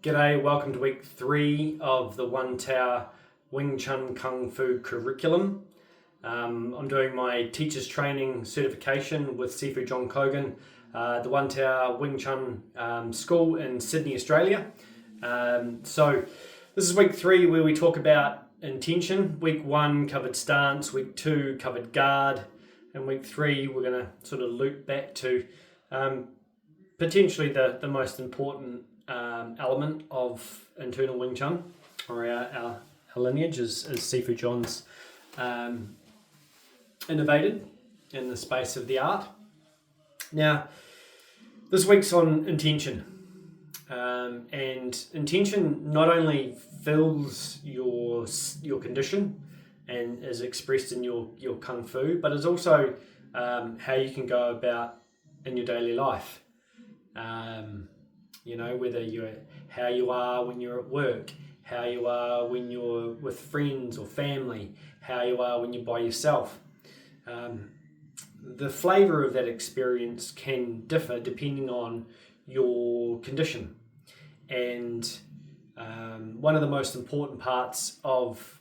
G'day, welcome to week 3 of the One Tower Wing Chun Kung Fu curriculum. I'm doing my teacher's training certification with Sifu John Kogan, the One Tower Wing Chun school in Sydney, Australia. So this is week 3 where we talk about intention. Week 1 covered stance, week 2 covered guard, and week 3 we're going to sort of loop back to potentially the most important element of internal Wing Chun, or our lineage, is Sifu John's innovated in the space of the art. Now, this week's on intention, and intention not only fills your condition and is expressed in your Kung Fu, but is also how you can go about in your daily life. Whether how you are when you're at work, how you are when you're with friends or family, how you are when you're by yourself. The flavour of that experience can differ depending on your condition. And one of the most important parts of,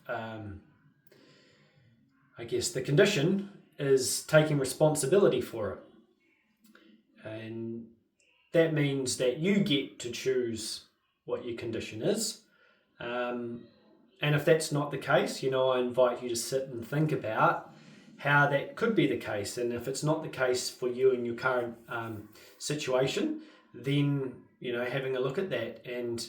the condition is taking responsibility for it. And that means that you get to choose what your condition is. And if that's not the case, I invite you to sit and think about how that could be the case. And if it's not the case for you in your current situation, then, having a look at that. And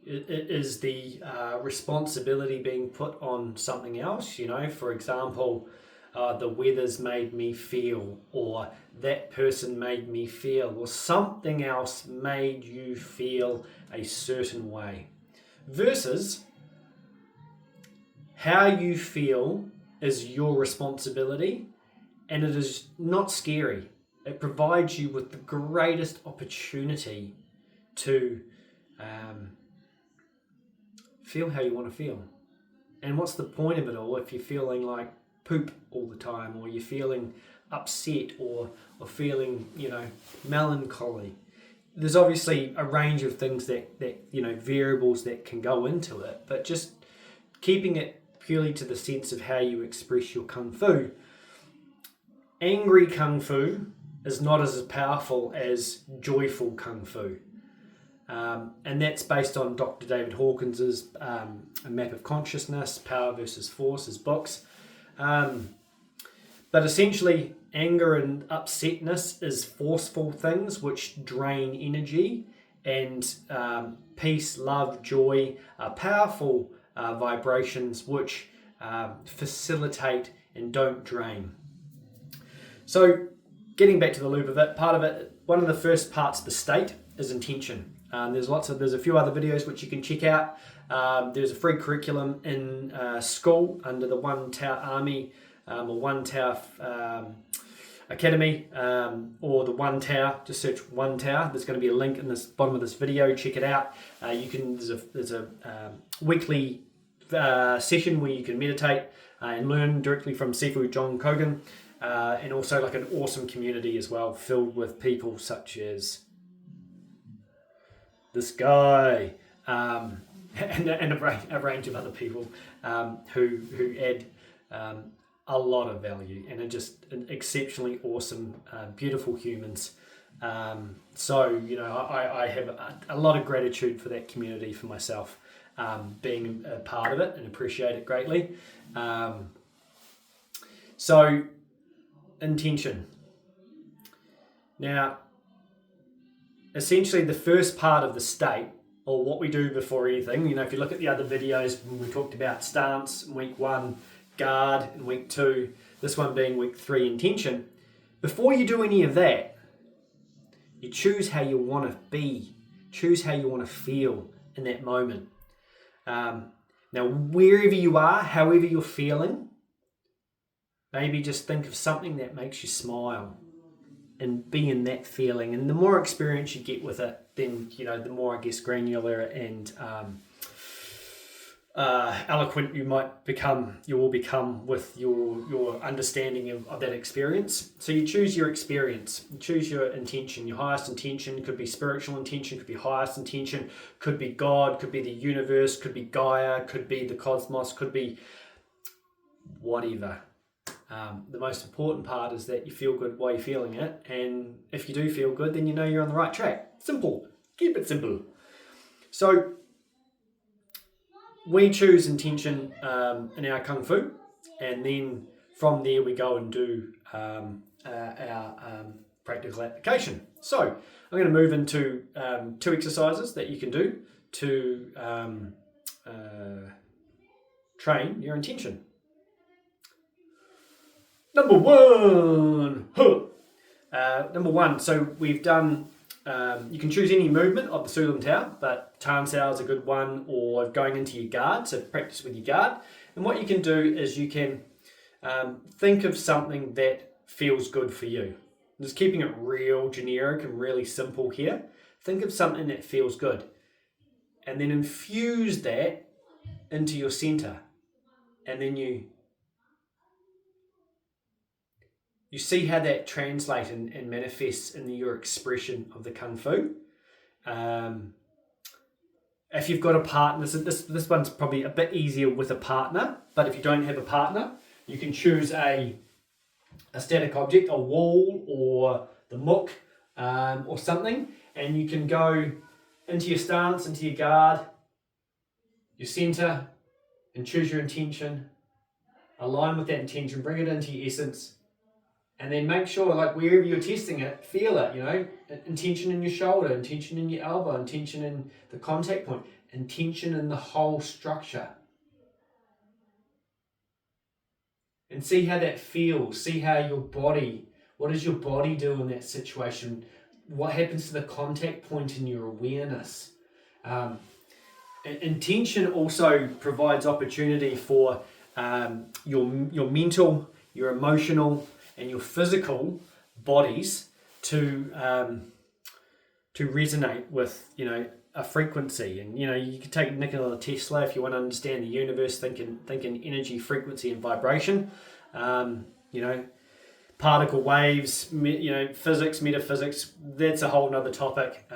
is the responsibility being put on something else? For example, the weather's made me feel, or that person made me feel, or something else made you feel a certain way, versus how you feel is your responsibility, and it is not scary. It provides you with the greatest opportunity to feel how you want to feel. And what's the point of it all if you're feeling like poop all the time, or you're feeling upset, or feeling melancholy? There's obviously a range of things that variables that can go into it, but just keeping it purely to the sense of how you express your Kung Fu. Angry Kung Fu is not as powerful as joyful Kung Fu. And that's based on Dr. David Hawkins's A Map of Consciousness, Power versus Force, his books. But essentially, anger and upsetness is forceful things which drain energy, and peace, love, joy are powerful vibrations which facilitate and don't drain. So, getting back to the loop of it, one of the first parts of the state is intention. There's a few other videos which you can check out. There's a free curriculum in school under the One Tower Army or One Tower Academy, or the One Tower. Just search One Tower. There's going to be a link in the bottom of this video. Check it out. There's a weekly session where you can meditate and learn directly from Sifu John Kogan, and also like an awesome community as well, filled with people such as this guy, and a range of other people who add a lot of value and are just exceptionally awesome, beautiful humans. So I have a lot of gratitude for that community, for myself, being a part of it, and appreciate it greatly. So, intention. Now, essentially the first part of the state, or what we do before anything, if you look at the other videos when we talked about stance in week 1, guard in week 2, this one being week 3, intention. Before you do any of that, you choose how you want to be, choose how you want to feel in that moment. Now, wherever you are, however you're feeling, maybe just think of something that makes you smile and be in that feeling. And the more experience you get with it, then, the more, granular and eloquent you will become with your understanding of that experience. So you choose your experience, you choose your intention. Your highest intention could be spiritual intention, could be highest intention, could be God, could be the universe, could be Gaia, could be the cosmos, could be whatever. The most important part is that you feel good while you're feeling it, and if you do feel good, then you know you're on the right track. Simple. Keep it simple. So we choose intention in our Kung Fu, and then from there we go and do our practical application. So I'm going to move into 2 exercises that you can do to train your intention. Number one, so we've done, you can choose any movement of the Sulam Tao, but Tan Sao is a good one, or going into your guard, so practice with your guard. And what you can do is you can think of something that feels good for you. Just keeping it real generic and really simple here. Think of something that feels good, and then infuse that into your center, and then you see how that translates and manifests in your expression of the Kung Fu. If you've got a partner, this one's probably a bit easier with a partner, but if you don't have a partner, you can choose a static object, a wall or the mook or something, and you can go into your stance, into your guard, your center, and choose your intention. Align with that intention, bring it into your essence. And then make sure, like wherever you're testing it, feel it, intention in your shoulder, intention in your elbow, intention in the contact point, intention in the whole structure. And see how that feels, see how what does your body do in that situation? What happens to the contact point in your awareness? Intention also provides opportunity for your mental, your emotional, and your physical bodies to resonate with a frequency. And you can take Nikola Tesla if you want to understand the universe, thinking energy, frequency, and vibration. Particle waves, physics, metaphysics. That's a whole nother topic.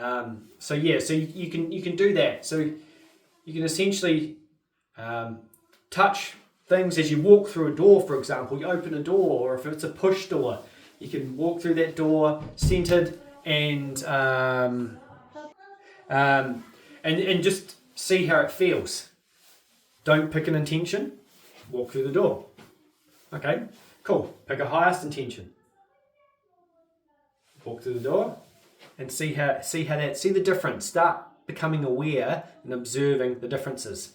So you can do that. So you can essentially touch things as you walk through a door, for example. You open a door, or if it's a push door, you can walk through that door centered and just see how it feels. Don't pick an intention. Walk through the door. Okay, cool. Pick a highest intention. Walk through the door and see the difference. Start becoming aware and observing the differences.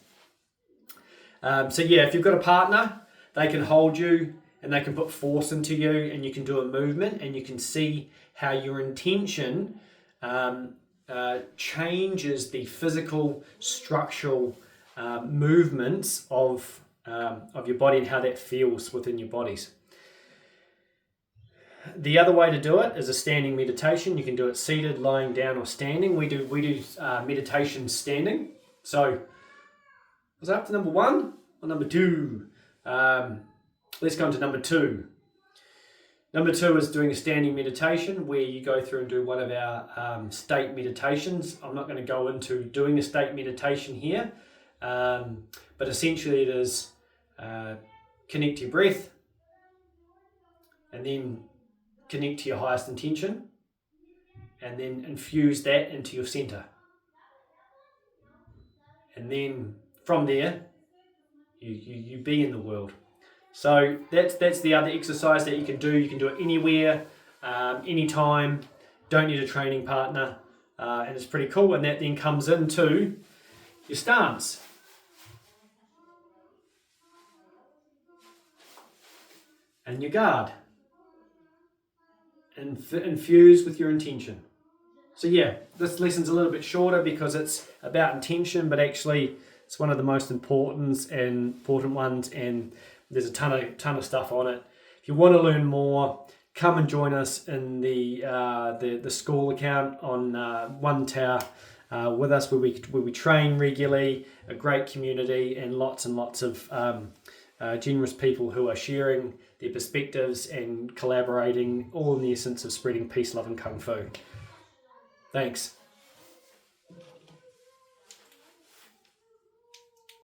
If you've got a partner, they can hold you and they can put force into you, and you can do a movement, and you can see how your intention changes the physical, structural movements of your body and how that feels within your bodies. The other way to do it is a standing meditation. You can do it seated, lying down, or standing. We do meditation standing. So, was that up to number 1 or number 2? Let's go into number 2. Number 2 is doing a standing meditation, where you go through and do one of our state meditations. I'm not going to go into doing a state meditation here, but essentially it is connect to your breath, and then connect to your highest intention, and then infuse that into your center. And then from there, you be in the world. So that's the other exercise that you can do. You can do it anywhere, anytime. Don't need a training partner, and it's pretty cool. And that then comes into your stance. And your guard. And infuse with your intention. So this lesson's a little bit shorter because it's about intention, but actually it's one of the most important ones, and there's a ton of stuff on it. If you want to learn more, come and join us in the school account on One Tao with us, where we train regularly, a great community, and lots of generous people who are sharing their perspectives and collaborating, all in the essence of spreading peace, love, and kung fu. Thanks.